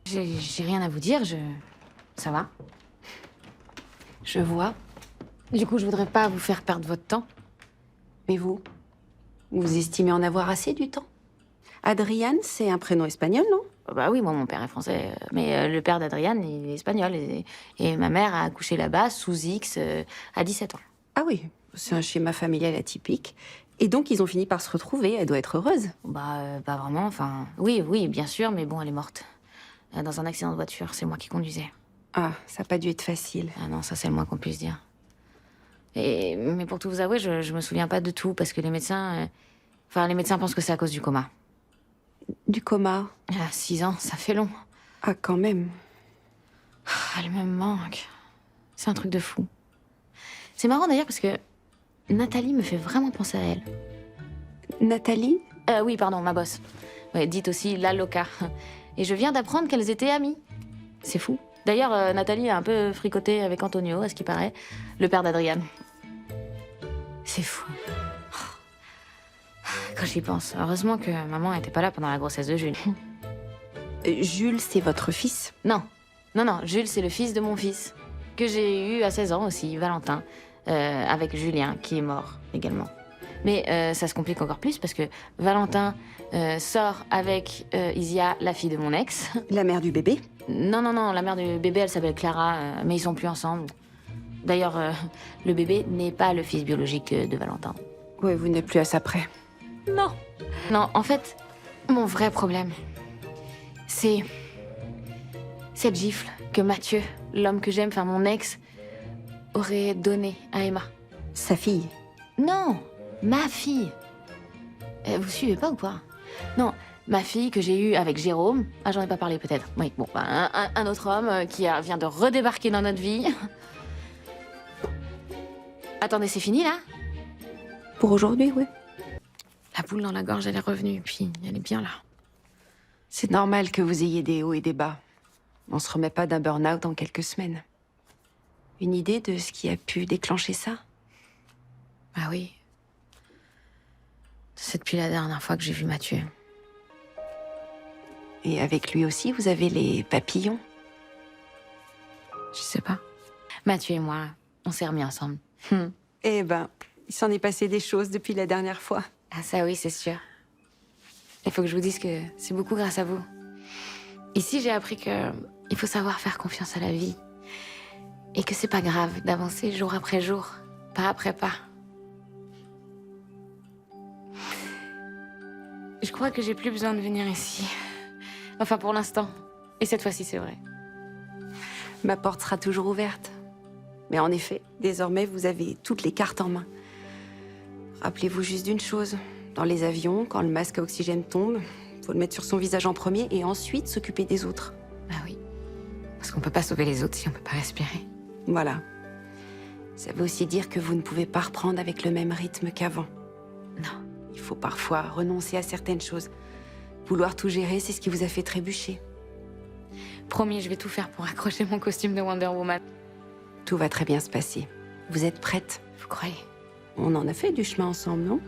J'ai rien à vous dire, ça va. Je vois. Du coup, je voudrais pas vous faire perdre votre temps. Mais vous estimez en avoir assez du temps? Adriane, c'est un prénom espagnol, non? Bah oui, moi, mon père est français, mais le père d'Adriane, il est espagnol. Et ma mère a accouché là-bas, sous X, à 17 ans. Ah oui, c'est un schéma familial atypique. Et donc, ils ont fini par se retrouver. Elle doit être heureuse. Bah, pas vraiment, enfin... Oui, bien sûr, mais bon, elle est morte. Dans un accident de voiture, c'est moi qui conduisais. Ah, ça n'a pas dû être facile. Ah non, ça, c'est le moins qu'on puisse dire. Mais pour tout vous avouer, je me souviens pas de tout, parce que les médecins... Enfin, les médecins pensent que c'est à cause du coma. Du coma? Ah, 6 ans, ça fait long. Ah, quand même. Ah, elle me manque. C'est un truc de fou. C'est marrant d'ailleurs parce que Nathalie me fait vraiment penser à elle. Nathalie? Oui, pardon, ma boss. Ouais, dites aussi la Loca. Et je viens d'apprendre qu'elles étaient amies. C'est fou. D'ailleurs, Nathalie a un peu fricoté avec Antonio, à ce qui paraît, le père d'Adriane. C'est fou. Quand j'y pense, heureusement que maman était pas là pendant la grossesse de Jules. Jules, c'est votre fils? Non, Jules, c'est le fils de mon fils, que j'ai eu à 16 ans aussi, Valentin, avec Julien, qui est mort également. Mais ça se complique encore plus parce que Valentin sort avec Isia, la fille de mon ex. La mère du bébé? Non, la mère du bébé, elle s'appelle Clara, mais ils sont plus ensemble. D'ailleurs, le bébé n'est pas le fils biologique de Valentin. Ouais, vous n'êtes plus à ça près. Non, en fait, mon vrai problème, c'est cette gifle que Mathieu, l'homme que j'aime, enfin mon ex, aurait donnée à Emma. Sa fille? Non, ma fille. Vous suivez pas ou pas? Non, ma fille que j'ai eue avec Jérôme. Ah, j'en ai pas parlé peut-être. Oui, bon, bah, un autre homme qui vient de redébarquer dans notre vie. Attendez, c'est fini là? Pour aujourd'hui, oui. La boule dans la gorge, elle est revenue, puis elle est bien là. C'est normal que vous ayez des hauts et des bas. On se remet pas d'un burn-out en quelques semaines. Une idée de ce qui a pu déclencher ça? Ah oui. C'est depuis la dernière fois que j'ai vu Mathieu. Et avec lui aussi, vous avez les papillons? Je sais pas. Mathieu et moi, on s'est remis ensemble. Eh ben, il s'en est passé des choses depuis la dernière fois. Ah ça oui, c'est sûr. Il faut que je vous dise que c'est beaucoup grâce à vous. Ici, j'ai appris que il faut savoir faire confiance à la vie. Et que c'est pas grave d'avancer jour après jour, pas après pas. Je crois que j'ai plus besoin de venir ici. Enfin, pour l'instant. Et cette fois-ci, c'est vrai. Ma porte sera toujours ouverte. Mais en effet, désormais, vous avez toutes les cartes en main. Rappelez-vous juste d'une chose. Dans les avions, quand le masque à oxygène tombe, faut le mettre sur son visage en premier et ensuite s'occuper des autres. Bah oui. Parce qu'on peut pas sauver les autres si on peut pas respirer. Voilà. Ça veut aussi dire que vous ne pouvez pas reprendre avec le même rythme qu'avant. Non. Il faut parfois renoncer à certaines choses. Vouloir tout gérer, c'est ce qui vous a fait trébucher. Promis, je vais tout faire pour accrocher mon costume de Wonder Woman. Tout va très bien se passer. Vous êtes prête? Vous croyez? On en a fait du chemin ensemble, non?